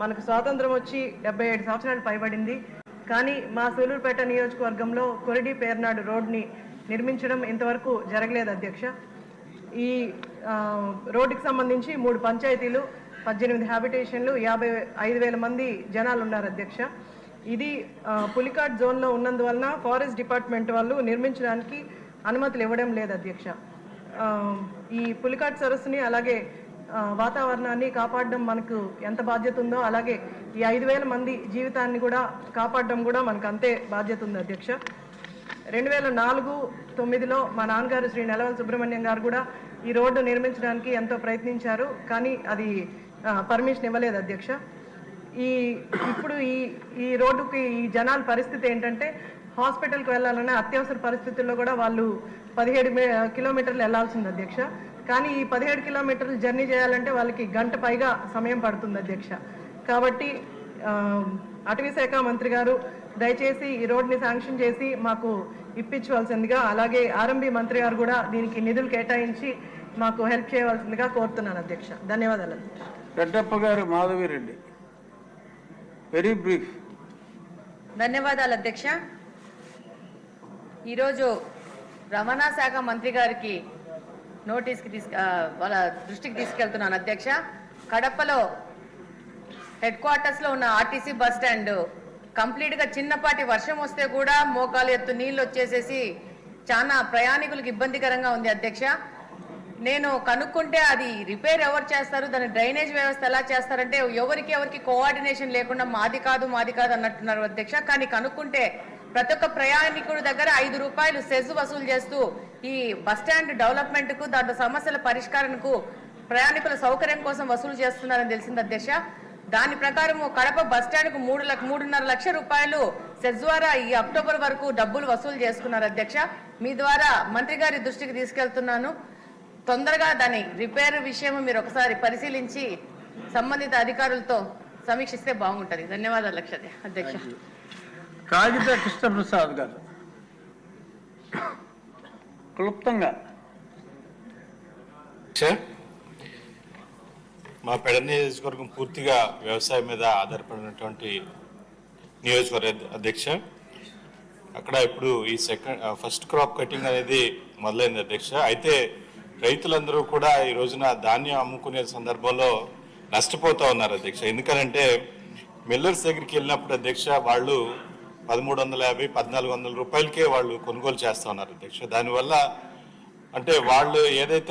మనకు స్వాతంత్రం వచ్చి 77 సంవత్సరాలు పైబడింది. కానీ మా సూలూరుపేట నియోజకవర్గంలో కొరిడి పేర్నాడు రోడ్ని నిర్మించడం ఇంతవరకు జరగలేదు అధ్యక్ష. ఈ రోడ్డుకి సంబంధించి 3 పంచాయతీలు, 18 హ్యాబిటేషన్లు, 55,000 మంది జనాలు ఉన్నారు అధ్యక్ష. ఇది పులికాట్ జోన్లో ఉన్నందువలన ఫారెస్ట్ డిపార్ట్మెంట్ వాళ్ళు నిర్మించడానికి అనుమతులు ఇవ్వడం లేదు అధ్యక్ష. ఈ పులికాట్ సరస్సుని అలాగే వాతావరణాన్ని కాపాడడం మనకు ఎంత బాధ్యత ఉందో అలాగే ఈ 5,000 మంది జీవితాన్ని కూడా కాపాడడం కూడా మనకు అంతే బాధ్యత ఉంది అధ్యక్ష. 2004-9లో మా నాన్నగారు శ్రీ నెలవల సుబ్రహ్మణ్యం గారు కూడా ఈ రోడ్డు నిర్మించడానికి ఎంతో ప్రయత్నించారు. కానీ అది పర్మిషన్ ఇవ్వలేదు అధ్యక్ష. ఇప్పుడు ఈ రోడ్డుకి ఈ జనాల పరిస్థితి ఏంటంటే హాస్పిటల్కి వెళ్ళాలనే అత్యవసర పరిస్థితుల్లో కూడా వాళ్ళు 17 కిలోమీటర్లు వెళ్లాల్సింది అధ్యక్ష. కానీ ఈ 17 కిలోమీటర్లు జర్నీ చేయాలంటే వాళ్ళకి గంట పైగా సమయం పడుతుంది అధ్యక్ష. కాబట్టి అటవీ శాఖ మంత్రి గారు దయచేసి ఈ రోడ్ని శాంక్షన్ చేసి మాకు ఇప్పించవలసిందిగా, అలాగే ఆర్ఎంబీ మంత్రి గారు కూడా దీనికి నిధులు కేటాయించి మాకు హెల్ప్ చేయవలసిందిగా కోరుతున్నాను అధ్యక్ష. ధన్యవాదాలు. రెడ్డప్ప గారు మాధవిరెడ్డి, వెరీ బ్రీఫ్. ధన్యవాదాలు అధ్యక్ష. ఈరోజు రవాణా శాఖ మంత్రి గారికి వాళ్ళ దృష్టికి తీసుకెళ్తున్నాను అధ్యక్ష. కడపలో హెడ్ క్వార్టర్స్లో ఉన్న ఆర్టీసీ బస్ స్టాండ్ కంప్లీట్గా చిన్నపాటి వర్షం వస్తే కూడా మోకాలు ఎత్తు నీళ్ళు వచ్చేసేసి చాలా ప్రయాణికులకు ఇబ్బందికరంగా ఉంది అధ్యక్ష. నేను కనుక్కుంటే అది రిపేర్ ఎవరు చేస్తారు, దాని డ్రైనేజ్ వ్యవస్థ ఎలా చేస్తారంటే ఎవరికి కోఆర్డినేషన్ లేకుండా మాది కాదు అన్నట్టున్నారు అధ్యక్ష. కానీ కనుక్కుంటే ప్రతి ఒక్క ప్రయాణికుడి దగ్గర 5 రూపాయలు సెజ్ వసూలు చేస్తూ ఈ బస్టాండ్ డెవలప్మెంట్కు, దాంట్లో సమస్యల పరిష్కారానికి, ప్రయాణికుల సౌకర్యం కోసం వసూలు చేస్తున్నారని తెలిసింది అధ్యక్ష. దాని ప్రకారం కడప బస్టాండ్కు 3.5 లక్షల రూపాయలు సెజ్ ద్వారా ఈ అక్టోబర్ వరకు డబ్బులు వసూలు చేసుకున్నారు అధ్యక్ష. మీ ద్వారా మంత్రి గారి దృష్టికి తీసుకెళ్తున్నాను. తొందరగా దాని రిపేర్ విషయం మీరు ఒకసారి పరిశీలించి సంబంధిత అధికారులతో సమీక్షిస్తే బాగుంటుంది. ధన్యవాదాలు అధ్యక్ష. కాగిత కృష్ణప్రసాద్ గారు క్లుప్తంగా. మా పెడ నియోజకవర్గం పూర్తిగా వ్యవసాయం మీద ఆధారపడినటువంటి నియోజకవర్గ అధ్యక్ష. అక్కడ ఇప్పుడు ఈ ఫస్ట్ క్రాప్ కటింగ్ అనేది మొదలైంది అధ్యక్ష. అయితే రైతులందరూ కూడా ఈ రోజున ధాన్యం అమ్ముకునే సందర్భంలో నష్టపోతూ ఉన్నారు అధ్యక్ష. ఎందుకనంటే మిల్లర్స్ దగ్గరికి వెళ్ళినప్పుడు అధ్యక్ష వాళ్ళు 1350-1400 రూపాయలకే వాళ్ళు కొనుగోలు చేస్తూ ఉన్నారు అధ్యక్ష. దానివల్ల అంటే వాళ్ళు ఏదైతే